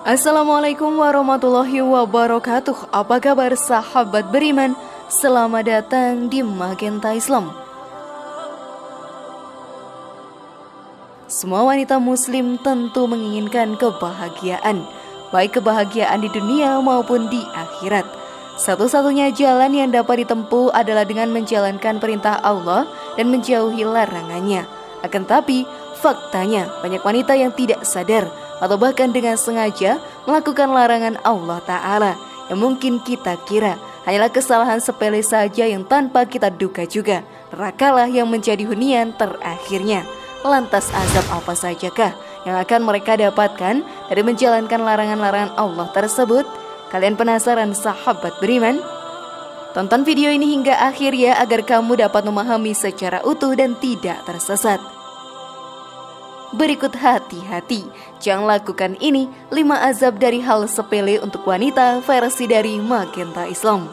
Assalamualaikum warahmatullahi wabarakatuh. Apa kabar sahabat beriman? Selamat datang di Magenta Islam. Semua wanita muslim tentu menginginkan kebahagiaan, baik kebahagiaan di dunia maupun di akhirat. Satu-satunya jalan yang dapat ditempuh adalah dengan menjalankan perintah Allah dan menjauhi larangannya. Akan tapi, faktanya banyak wanita yang tidak sadar atau bahkan dengan sengaja melakukan larangan Allah Ta'ala yang mungkin kita kira hanyalah kesalahan sepele saja yang tanpa kita duga juga nerakalah yang menjadi hunian terakhirnya. Lantas azab apa sajakah yang akan mereka dapatkan dari menjalankan larangan-larangan Allah tersebut? Kalian penasaran sahabat beriman? Tonton video ini hingga akhir ya agar kamu dapat memahami secara utuh dan tidak tersesat. Berikut hati-hati, jangan lakukan ini 5 azab dari hal sepele untuk wanita versi dari Magenta Islam.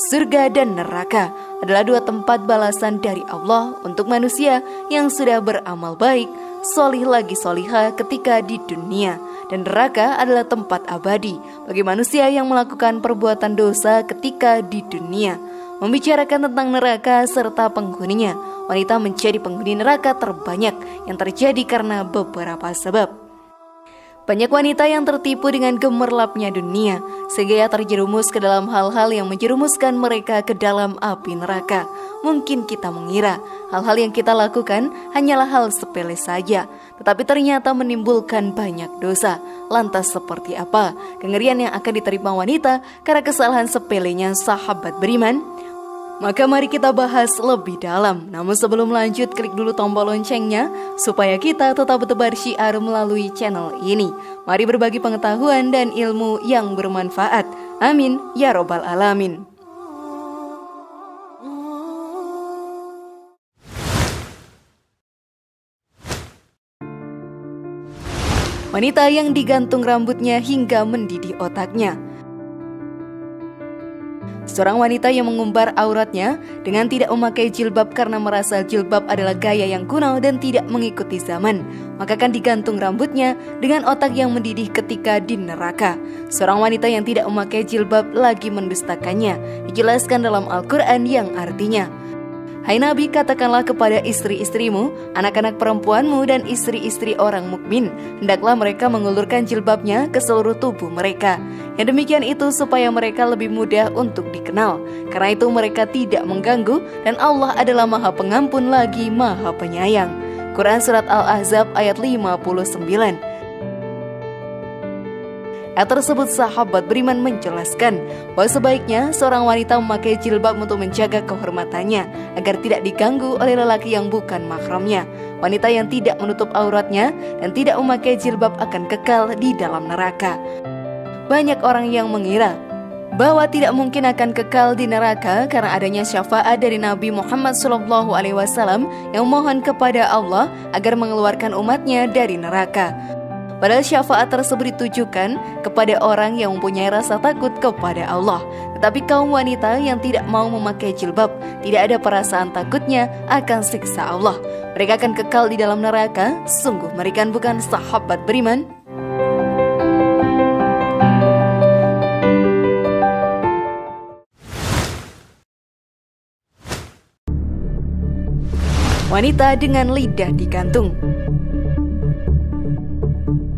Surga dan neraka adalah 2 tempat balasan dari Allah untuk manusia yang sudah beramal baik, solih lagi solihah ketika di dunia. Dan neraka adalah tempat abadi bagi manusia yang melakukan perbuatan dosa ketika di dunia. Membicarakan tentang neraka serta penghuninya, wanita menjadi penghuni neraka terbanyak yang terjadi karena beberapa sebab. Banyak wanita yang tertipu dengan gemerlapnya dunia, sehingga terjerumus ke dalam hal-hal yang menjerumuskan mereka ke dalam api neraka. Mungkin kita mengira hal-hal yang kita lakukan hanyalah hal sepele saja, tetapi ternyata menimbulkan banyak dosa. Lantas seperti apa kengerian yang akan diterima wanita karena kesalahan sepelenya sahabat beriman? Maka mari kita bahas lebih dalam. Namun sebelum lanjut, klik dulu tombol loncengnya supaya kita tetap bertebar syiar melalui channel ini. Mari berbagi pengetahuan dan ilmu yang bermanfaat. Amin ya robbal alamin. Wanita yang digantung rambutnya hingga mendidih otaknya. Seorang wanita yang mengumbar auratnya dengan tidak memakai jilbab karena merasa jilbab adalah gaya yang kuno dan tidak mengikuti zaman, maka akan digantung rambutnya dengan otak yang mendidih ketika di neraka. Seorang wanita yang tidak memakai jilbab lagi mendustakannya. Dijelaskan dalam Al-Quran yang artinya, "Hai Nabi, katakanlah kepada istri-istrimu, anak-anak perempuanmu dan istri-istri orang mukmin, hendaklah mereka mengulurkan jilbabnya ke seluruh tubuh mereka. Yang demikian itu supaya mereka lebih mudah untuk dikenal. Karena itu mereka tidak mengganggu dan Allah adalah Maha Pengampun lagi Maha Penyayang." Quran Surat Al-Ahzab ayat 59. Ayat tersebut sahabat beriman menjelaskan bahwa sebaiknya seorang wanita memakai jilbab untuk menjaga kehormatannya agar tidak diganggu oleh lelaki yang bukan mahramnya. Wanita yang tidak menutup auratnya dan tidak memakai jilbab akan kekal di dalam neraka. Banyak orang yang mengira bahwa tidak mungkin akan kekal di neraka karena adanya syafaat dari Nabi Muhammad SAW yang mohon kepada Allah agar mengeluarkan umatnya dari neraka. Padahal syafaat tersebut ditujukan kepada orang yang mempunyai rasa takut kepada Allah. Tetapi kaum wanita yang tidak mau memakai jilbab tidak ada perasaan takutnya akan siksa Allah. Mereka akan kekal di dalam neraka. Sungguh mengerikan, bukan sahabat beriman? Wanita dengan lidah digantung.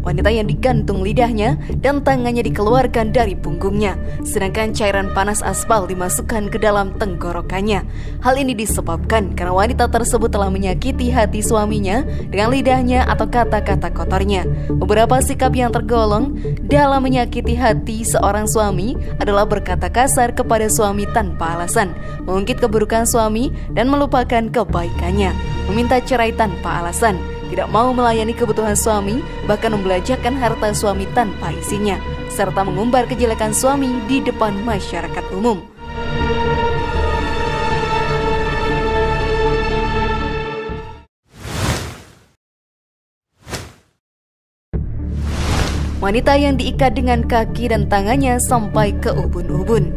Wanita yang digantung lidahnya dan tangannya dikeluarkan dari punggungnya, sedangkan cairan panas aspal dimasukkan ke dalam tenggorokannya. Hal ini disebabkan karena wanita tersebut telah menyakiti hati suaminya dengan lidahnya atau kata-kata kotornya. Beberapa sikap yang tergolong dalam menyakiti hati seorang suami adalah berkata kasar kepada suami tanpa alasan, mengungkit keburukan suami dan melupakan kebaikannya, meminta cerai tanpa alasan, tidak mau melayani kebutuhan suami, bahkan membelanjakan harta suami tanpa izinnya, serta mengumbar kejelekan suami di depan masyarakat umum. Wanita yang diikat dengan kaki dan tangannya sampai ke ubun-ubun.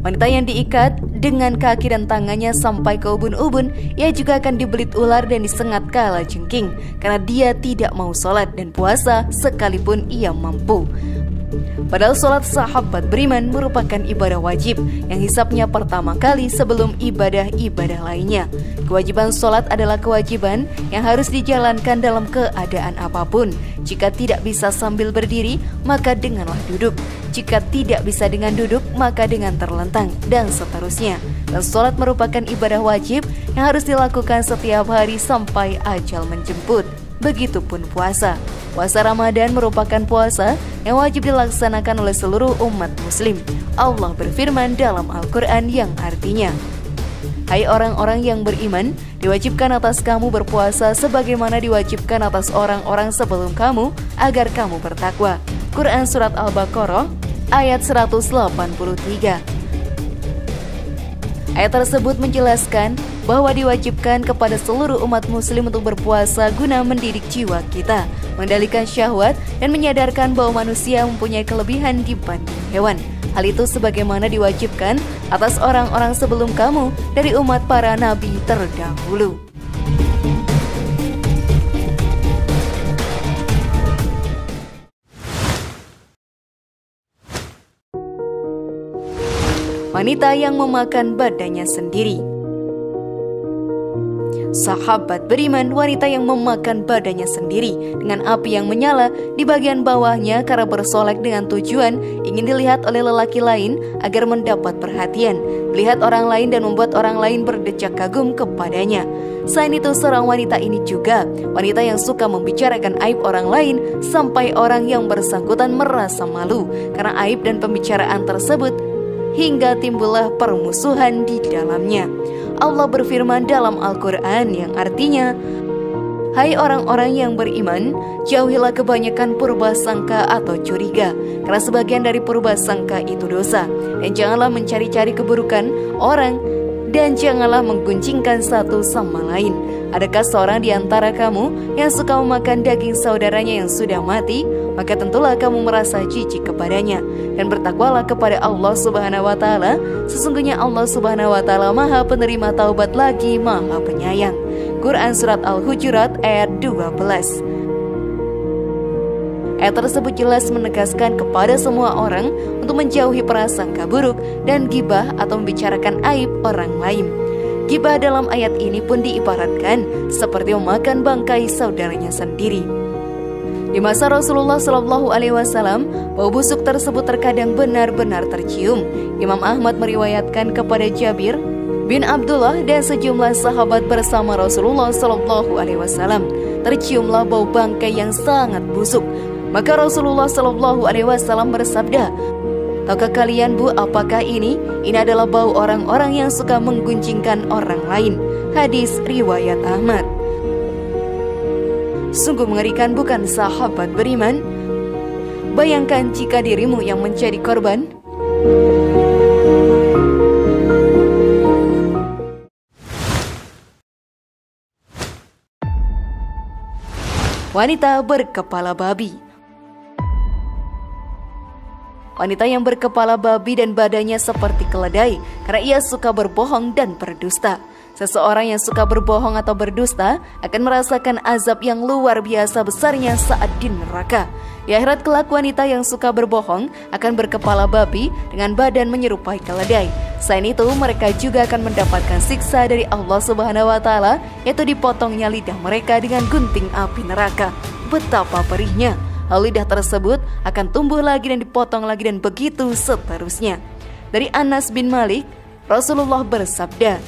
Wanita yang diikat dengan kaki dan tangannya sampai ke ubun-ubun. Ia juga akan dibelit ular dan disengat kala jengking karena dia tidak mau sholat dan puasa sekalipun ia mampu. Padahal sholat sahabat beriman merupakan ibadah wajib yang hisapnya pertama kali sebelum ibadah-ibadah lainnya. Kewajiban sholat adalah kewajiban yang harus dijalankan dalam keadaan apapun. Jika tidak bisa sambil berdiri, maka denganlah duduk. Jika tidak bisa dengan duduk, maka dengan terlentang, dan seterusnya. Dan sholat merupakan ibadah wajib yang harus dilakukan setiap hari sampai ajal menjemput. Begitupun puasa. Puasa Ramadan merupakan puasa yang wajib dilaksanakan oleh seluruh umat muslim. Allah berfirman dalam Al-Quran yang artinya, "Hai orang-orang yang beriman, diwajibkan atas kamu berpuasa sebagaimana diwajibkan atas orang-orang sebelum kamu agar kamu bertakwa." Quran Surat Al-Baqarah ayat 183. Ayat tersebut menjelaskan bahwa diwajibkan kepada seluruh umat muslim untuk berpuasa guna mendidik jiwa kita, mengendalikan syahwat, dan menyadarkan bahwa manusia mempunyai kelebihan dibanding hewan. Hal itu sebagaimana diwajibkan atas orang-orang sebelum kamu dari umat para nabi terdahulu. Wanita yang memakan badannya sendiri. Sahabat beriman, wanita yang memakan badannya sendiri dengan api yang menyala di bagian bawahnya karena bersolek dengan tujuan ingin dilihat oleh lelaki lain agar mendapat perhatian, melihat orang lain dan membuat orang lain berdecak kagum kepadanya. Selain itu, seorang wanita ini juga wanita yang suka membicarakan aib orang lain sampai orang yang bersangkutan merasa malu karena aib dan pembicaraan tersebut, hingga timbullah permusuhan di dalamnya. Allah berfirman dalam Al-Quran yang artinya, "Hai orang-orang yang beriman, jauhilah kebanyakan purba sangka atau curiga, karena sebagian dari purba sangka itu dosa. Dan janganlah mencari-cari keburukan orang, dan janganlah mengguncingkan satu sama lain. Adakah seorang di antara kamu yang suka memakan daging saudaranya yang sudah mati? Maka tentulah kamu merasa jijik kepadanya, dan bertakwalah kepada Allah Subhanahu wa Ta'ala. Sesungguhnya Allah Subhanahu wa Ta'ala Maha penerima taubat lagi Maha penyayang." Quran Surat Al-Hujurat ayat 12. Ayat tersebut jelas menegaskan kepada semua orang untuk menjauhi prasangka buruk dan gibah atau membicarakan aib orang lain. Gibah dalam ayat ini pun diibaratkan seperti memakan bangkai saudaranya sendiri. Di masa Rasulullah SAW, bau busuk tersebut terkadang benar-benar tercium. Imam Ahmad meriwayatkan kepada Jabir bin Abdullah dan sejumlah sahabat bersama Rasulullah SAW, terciumlah bau bangkai yang sangat busuk. Maka Rasulullah SAW bersabda, "Tahukah kalian, Bu, apakah ini? Ini adalah bau orang-orang yang suka mengguncingkan orang lain." Hadis riwayat Ahmad. Sungguh mengerikan, bukan sahabat beriman? Bayangkan jika dirimu yang menjadi korban. Wanita berkepala babi. Wanita yang berkepala babi dan badannya seperti keledai karena ia suka berbohong dan berdusta. Seseorang yang suka berbohong atau berdusta akan merasakan azab yang luar biasa besarnya saat di neraka. Di akhirat kelak, wanita yang suka berbohong akan berkepala babi dengan badan menyerupai keledai. Selain itu, mereka juga akan mendapatkan siksa dari Allah Subhanahu wa Ta'ala, yaitu dipotongnya lidah mereka dengan gunting api neraka. Betapa perihnya. Lalu lidah tersebut akan tumbuh lagi dan dipotong lagi, dan begitu seterusnya. Dari Anas bin Malik, Rasulullah bersabda,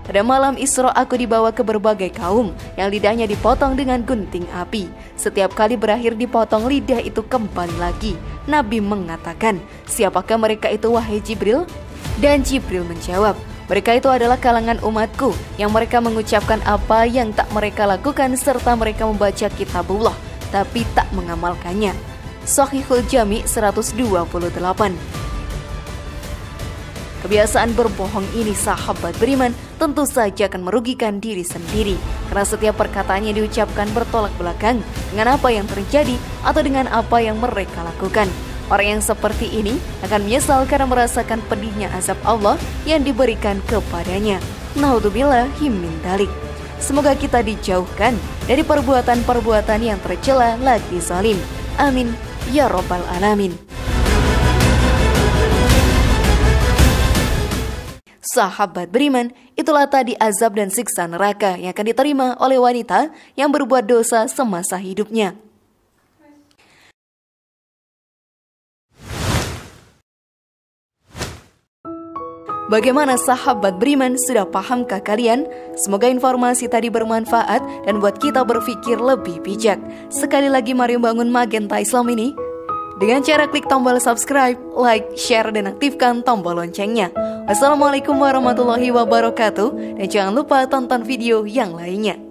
"Pada malam Isra aku dibawa ke berbagai kaum yang lidahnya dipotong dengan gunting api. Setiap kali berakhir dipotong, lidah itu kembali lagi. Nabi mengatakan, 'Siapakah mereka itu, wahai Jibril?' Dan Jibril menjawab, 'Mereka itu adalah kalangan umatku yang mereka mengucapkan apa yang tak mereka lakukan serta mereka membaca kitabullah tapi tak mengamalkannya.'" Shahihul Jami' 128. Kebiasaan berbohong ini, sahabat beriman, tentu saja akan merugikan diri sendiri, karena setiap perkataan yang diucapkan bertolak belakang dengan apa yang terjadi atau dengan apa yang mereka lakukan. Orang yang seperti ini akan menyesal karena merasakan pedihnya azab Allah yang diberikan kepadanya. Naudzubillah min dzalik. Semoga kita dijauhkan dari perbuatan-perbuatan yang tercela lagi zalim. Amin ya rabbal alamin. Sahabat beriman, itulah tadi azab dan siksa neraka yang akan diterima oleh wanita yang berbuat dosa semasa hidupnya. Bagaimana sahabat beriman, sudah pahamkah kalian? Semoga informasi tadi bermanfaat dan buat kita berpikir lebih bijak. Sekali lagi mari bangun Magenta Islam ini dengan cara klik tombol subscribe, like, share, dan aktifkan tombol loncengnya. Wassalamualaikum warahmatullahi wabarakatuh. Dan jangan lupa tonton video yang lainnya.